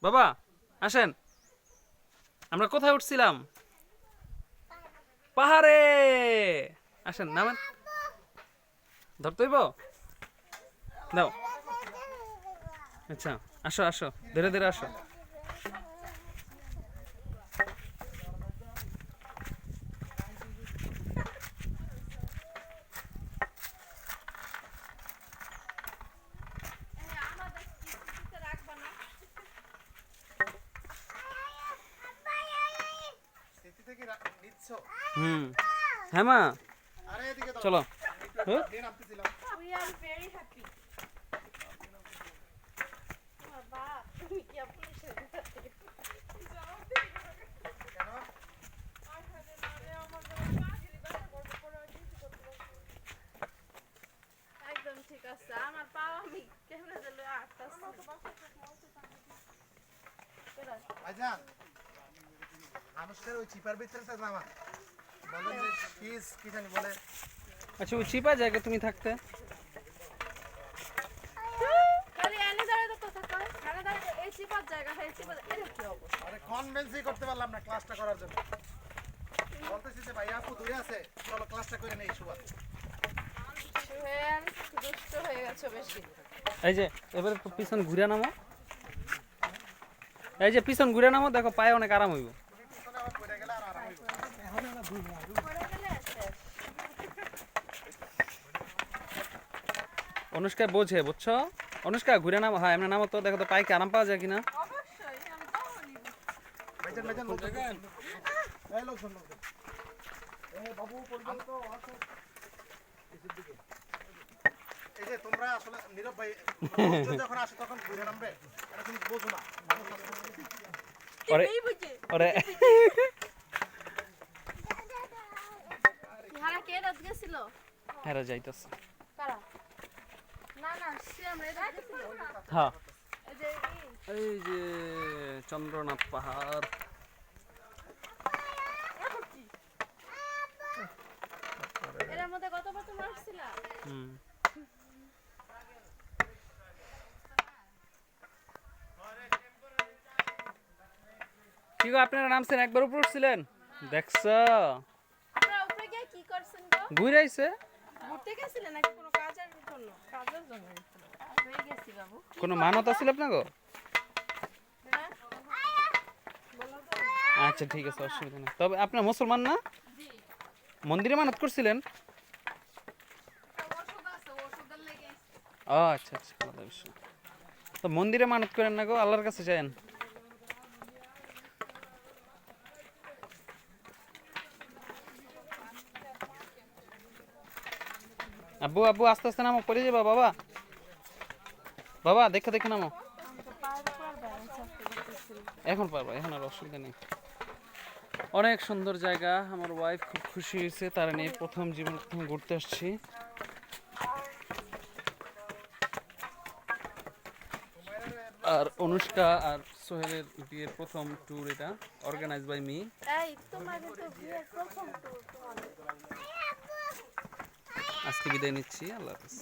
বাবা আসেন, আমরা কোথায় উঠছিলাম? পাহাড়ে। আসেন নামেন, ধরতে হইব। দাও। আচ্ছা, আসো আসো, ধীরে ধীরে আসো। হুম, হ্যাঁ মা, চলো। হ্যাঁ? We are very happy. বাবা, তুমি কি আপনার সাথে একদম ঠিক আছে। আমার পাও আমি কেমনে দিলে আটটাছি। ভাইজান মানুষের ওই চিপার ভিতরে থাকে নামা বলেন যে ফিস কি জানি বলে আচ্ছা, ওই চিপা জায়গা তুমি থাকতে। খালি এনে দাঁড়ায় তো কথা কয়। এনে দাঁড়ায় এই চিপার জায়গা, এই চিপার এটা কি অবস্থা? আরে কনভেন্সই করতে পারলাম না ক্লাসটা করার জন্য। বলতেছি যে ভাই আপু দূরে আছে, চলো ক্লাসটা করে নেই সুবাদ। সুহেল দুষ্ট হয়ে গেছে বেশি। এই যে এবার একটু পিছন ঘুরে নামো। এই যে পিছন ঘুরে নামো, দেখো পায়ে অনেক আরাম হইব। পিছনে আবার পড়ে গেলে আর আরাম হইব। পড়ে গেলে শেষ। অনুষ্কা বোঝে, বুঝছো? অনুষ্কা ঘুরে নামো, হ্যাঁ এমনি নামো তো, দেখো তো পায়ে কি আরাম পাওয়া যায় কিনা। অবশ্যই আমি পাবনি। ভাইজান ভাইজান লোক দেখেন এই লোক শুনুন এই বাবু পর্যন্ত আসো এসের দিকে। এই যে তোমরা আসলে নীরব ভাই যখন আসে তখন ঘুরে নামবে, এটা তুমি বোঝো না। ওরে এই বুঝে ওরে ইহারা কে রাত গেছিল? হেরা যাইতাছে। কারা? না না সে আমরা রাত গেছিল। হ্যাঁ, এই যে এই যে চন্দ্রনাথ পাহাড়। এর মধ্যে কতবার তুমি আসছিলা? হুম, কি গো আপনারা নামছেন, একবার উপর উঠছিলেন? দেখছো, আপনারা উপরে গিয়ে কি করছেন গো? ঘুরে আইছে। ঘুরতে গেছিলেন নাকি কোনো কাজের জন্য? কাজের জন্য হয়ে গেছি বাবু। কোনো মানত আছিল আপনাকে? হ্যাঁ? বলো তো। আচ্ছা ঠিক আছে, অসুবিধা নেই। তবে আপনার মুসলমান না? মন্দিরে মানত করছিলেন? ওষুধ আছে, ওষুধের লেগে ও আচ্ছা আচ্ছা, আলাদা বিষয়। তো মন্দিরে মানত করেন না গো, আল্লাহর কাছে যান। আব্বু আব্বু আস্তে আস্তে নামো, পড়ে যাবা বাবা। বাবা দেখে দেখে নামো। এখন পারবো, এখন আর অসুবিধা নেই। অনেক সুন্দর জায়গা, আমার ওয়াইফ খুব খুশি হয়েছে, তারা নিয়ে প্রথম জীবন প্রথম ঘুরতে আসছি। আর অনুষ্কা আর সোহেলের বিয়ের প্রথম ট্যুর, এটা অর্গানাইজ বাই মি। এই তোমাদের তো বিয়ের প্রথম ট্যুর তোমাদের। আজকে বিদায় নিচ্ছি, আল্লাহ হাফেজ।